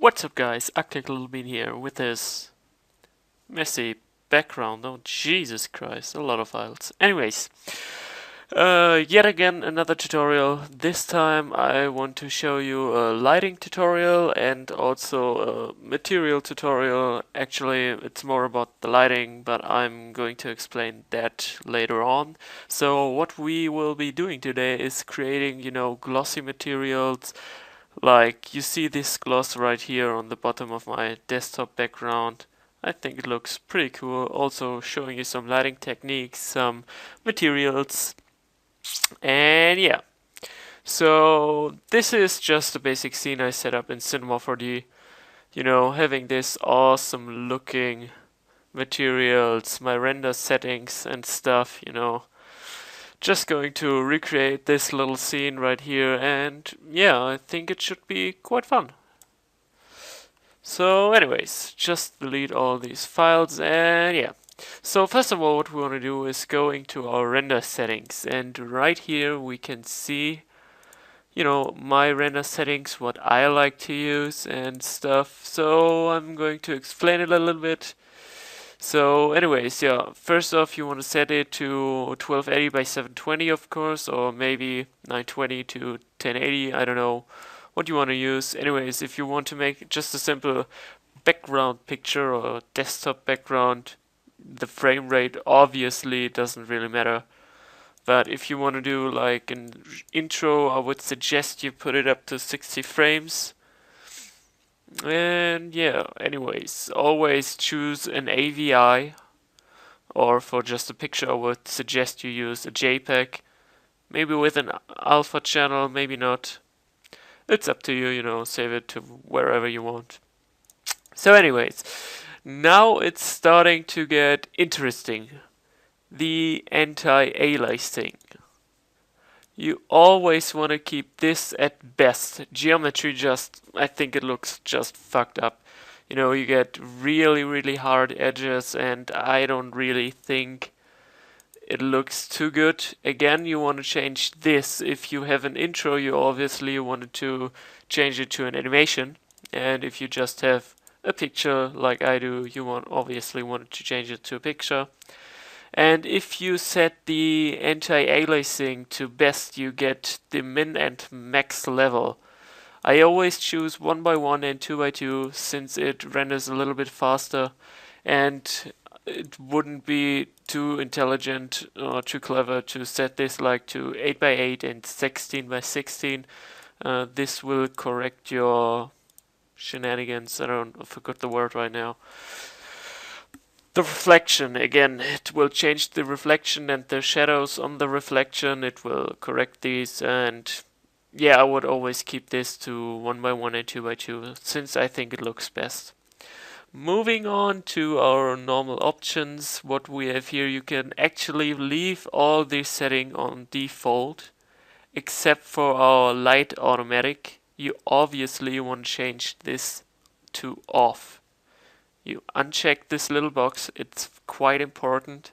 What's up guys, Arctic Little Bean here with this messy background. Oh Jesus Christ, a lot of files. Anyways, yet again another tutorial. This time I want to show you a lighting tutorial and also a material tutorial. Actually, it's more about the lighting, but I'm going to explain that later on. So what we will be doing today is creating, glossy materials. Like, you see this gloss right here on the bottom of my desktop background. I think it looks pretty cool. Also showing you some lighting techniques, some materials, and yeah. So this is just a basic scene I set up in Cinema 4D. Having this awesome looking materials, my render settings and stuff. Just going to recreate this little scene right here, and yeah, I think it should be quite fun. So anyways, just delete all these files, and yeah. So first of all, what we want to do is go into our render settings, and right here we can see, my render settings, what I like to use and stuff. So I'm going to explain it a little bit. So anyways, yeah, first off you want to set it to 1280 by 720 of course, or maybe 920 to 1080, I don't know what you want to use. Anyways, if you want to make just a simple background picture or desktop background, the frame rate obviously doesn't really matter. But if you want to do like an intro, I would suggest you put it up to 60 frames. And yeah, anyways, always choose an AVI, or for just a picture I would suggest you use a JPEG, maybe with an alpha channel, maybe not. It's up to you, save it to wherever you want. So anyways, now it's starting to get interesting. The anti-aliasing. You always want to keep this at best. Geometry I think it looks just fucked up. You get really, really hard edges, and I don't really think it looks too good. Again, you want to change this. If you have an intro, you obviously wanted to change it to an animation. And if you just have a picture like I do, you obviously wanted to change it to a picture. And if you set the anti-aliasing to best, you get the min and max level. I always choose 1x1 and 2x2 since it renders a little bit faster, and it wouldn't be too intelligent or too clever to set this like to 8x8 and 16x16. This will correct your shenanigans. I forgot the word right now. The reflection, again, it will change the reflection and the shadows on the reflection. It will correct these, and yeah, I would always keep this to 1x1 and 2x2 since I think it looks best. Moving on to our normal options, what we have here, you can actually leave all these settings on default except for our light automatic. You obviously want to change this to off. You uncheck this little box, it's quite important.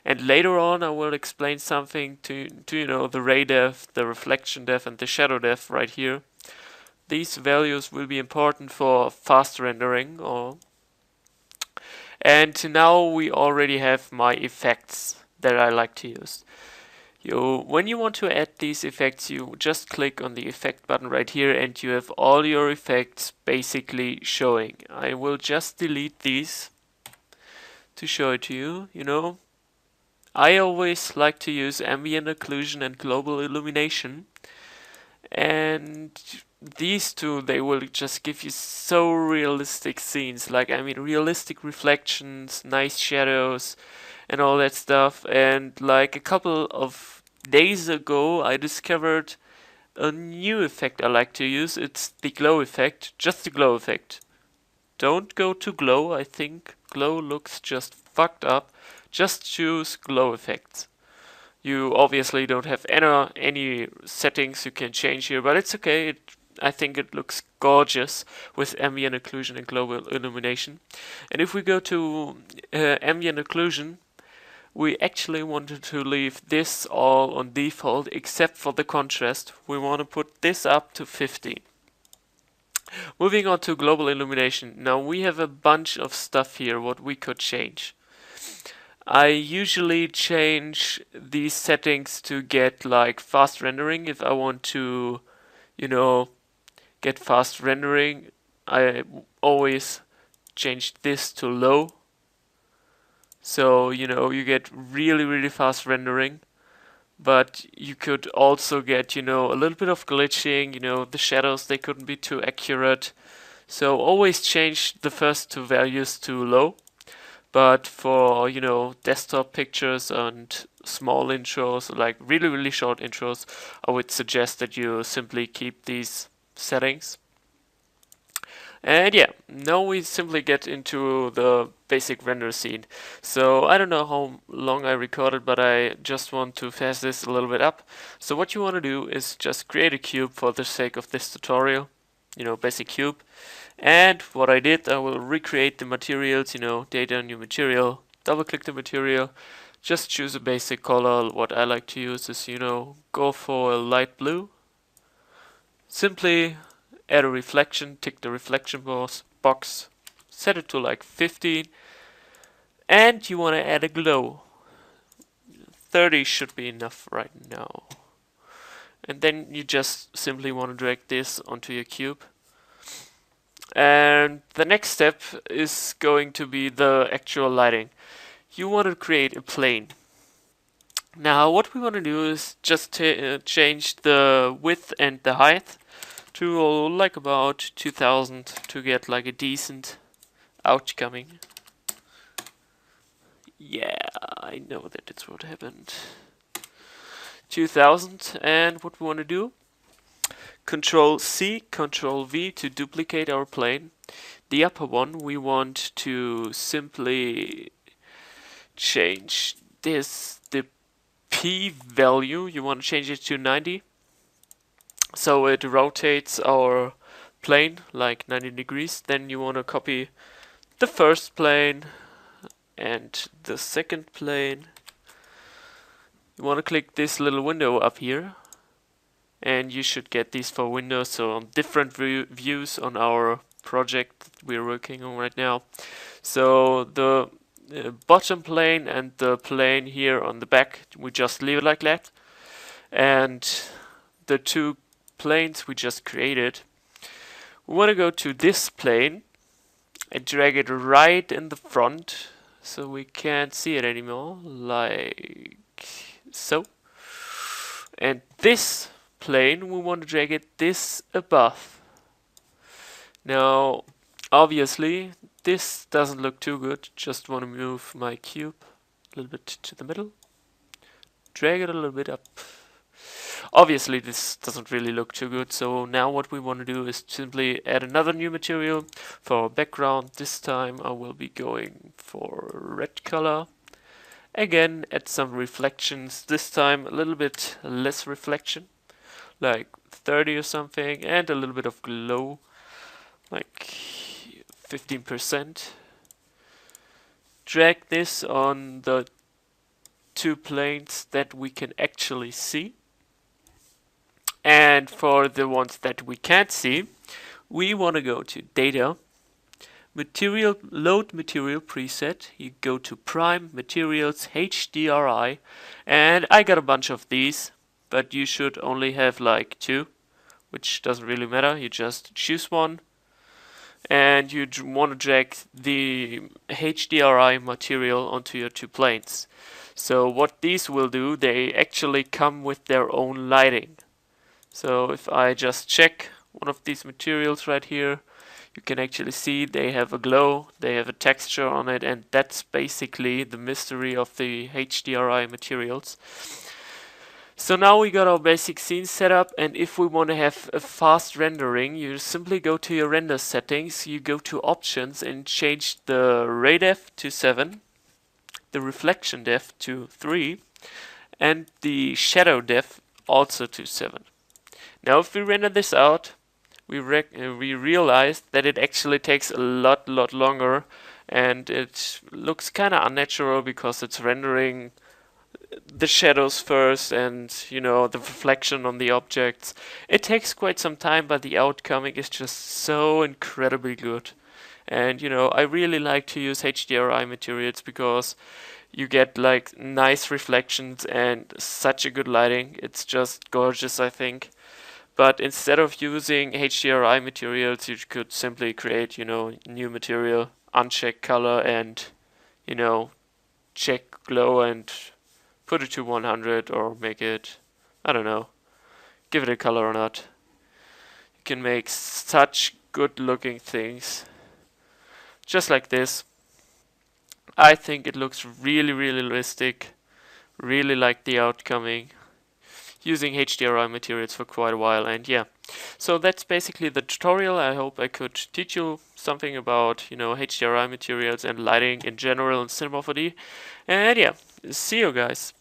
And later on I will explain something to the ray depth, the reflection depth, and the shadow depth right here. These values will be important for fast rendering. And now we already have my effects that I like to use. When you want to add these effects, you just click on the effect button right here and you have all your effects basically showing. I will just delete these to show it to you. I always like to use ambient occlusion and global illumination, and these two, they will just give you so realistic scenes, realistic reflections, nice shadows, and all that stuff. And like a couple of days ago, I discovered a new effect I like to use. It's the glow effect, just the glow effect. Don't go to glow, I think glow looks just fucked up. Just choose glow effects. You obviously don't have any settings you can change here, but it's okay. I think it looks gorgeous with ambient occlusion and global illumination. And if we go to ambient occlusion, we actually wanted to leave this all on default except for the contrast. We want to put this up to 50. Moving on to global illumination. Now we have a bunch of stuff here what we could change. I usually change these settings to get like fast rendering. If I want to, you know, get fast rendering, I always change this to low. So, you get really fast rendering. But you could also get, a little bit of glitching, the shadows, they couldn't be too accurate. So always change the first two values to low. But for, desktop pictures and small intros, like really short intros, I would suggest that you simply keep these settings. And yeah, now we simply get into the basic render scene. So I don't know how long I recorded, but I just want to fast this a little bit up. So what you want to do is just create a cube for the sake of this tutorial, basic cube. And what I did, I will recreate the materials, data, new material, double click the material, just choose a basic color. What I like to use is, go for a light blue. Simply add a reflection, tick the reflection box, set it to like 15, and you want to add a glow. 30 should be enough right now. And then you just simply want to drag this onto your cube. And the next step is going to be the actual lighting. You want to create a plane. Now what we want to do is just change the width and the height to like about 2000 to get like a decent outcoming. Yeah, I know that it's what happened. 2000, and what we want to do, Control C, Control V to duplicate our plane. The upper one we want to simply change this, the P value, you want to change it to 90. So it rotates our plane like 90 degrees. Then you want to copy the first plane and the second plane. You want to click this little window up here, and you should get these for Windows, so on different views on our project that we're working on right now. So the bottom plane and the plane here on the back, we just leave it like that. And the two planes we just created, we want to go to this plane and drag it right in the front so we can't see it anymore, like so. And this plane, we want to drag it this above. Now, obviously, this doesn't look too good. Just want to move my cube a little bit to the middle. Drag it a little bit up. Obviously, this doesn't really look too good. So now what we want to do is simply add another new material for our background. This time I will be going for red color. Again, add some reflections. This time a little bit less reflection, like 30 or something, and a little bit of glow, like 15%. Drag this on the two planes that we can actually see. And for the ones that we can't see, we want to go to Data, Material, Load Material Preset. You go to Prime, Materials, HDRI, and I got a bunch of these, but you should only have like 2, which doesn't really matter. You just choose one, and you want to drag the HDRI material onto your two planes. So what these will do, they actually come with their own lighting. So if I just check one of these materials right here, you can actually see they have a glow, they have a texture on it, and that's basically the mystery of the HDRI materials. So now we got our basic scene set up, and if we want to have a fast rendering, you simply go to your render settings, you go to options and change the ray depth to 7, the reflection depth to 3, and the shadow depth also to 7. Now if we render this out, we realize that it actually takes a lot longer, and it looks kind of unnatural because it's rendering the shadows first and, you know, the reflection on the objects. It takes quite some time, but the outcoming is just so incredibly good. And, you know, I really like to use HDRI materials because you get like nice reflections and such a good lighting. It's just gorgeous, I think. But instead of using HDRI materials, you could simply create, you know, new material, uncheck color, and, you know, check glow and put it to 100 or make it, I don't know, give it a color or not. You can make such good looking things. Just like this. I think it looks really realistic. Really like the outcoming. Using HDRI materials for quite a while, and yeah. So that's basically the tutorial. I hope I could teach you something about, you know, HDRI materials and lighting in general in Cinema 4D. And yeah, see you guys.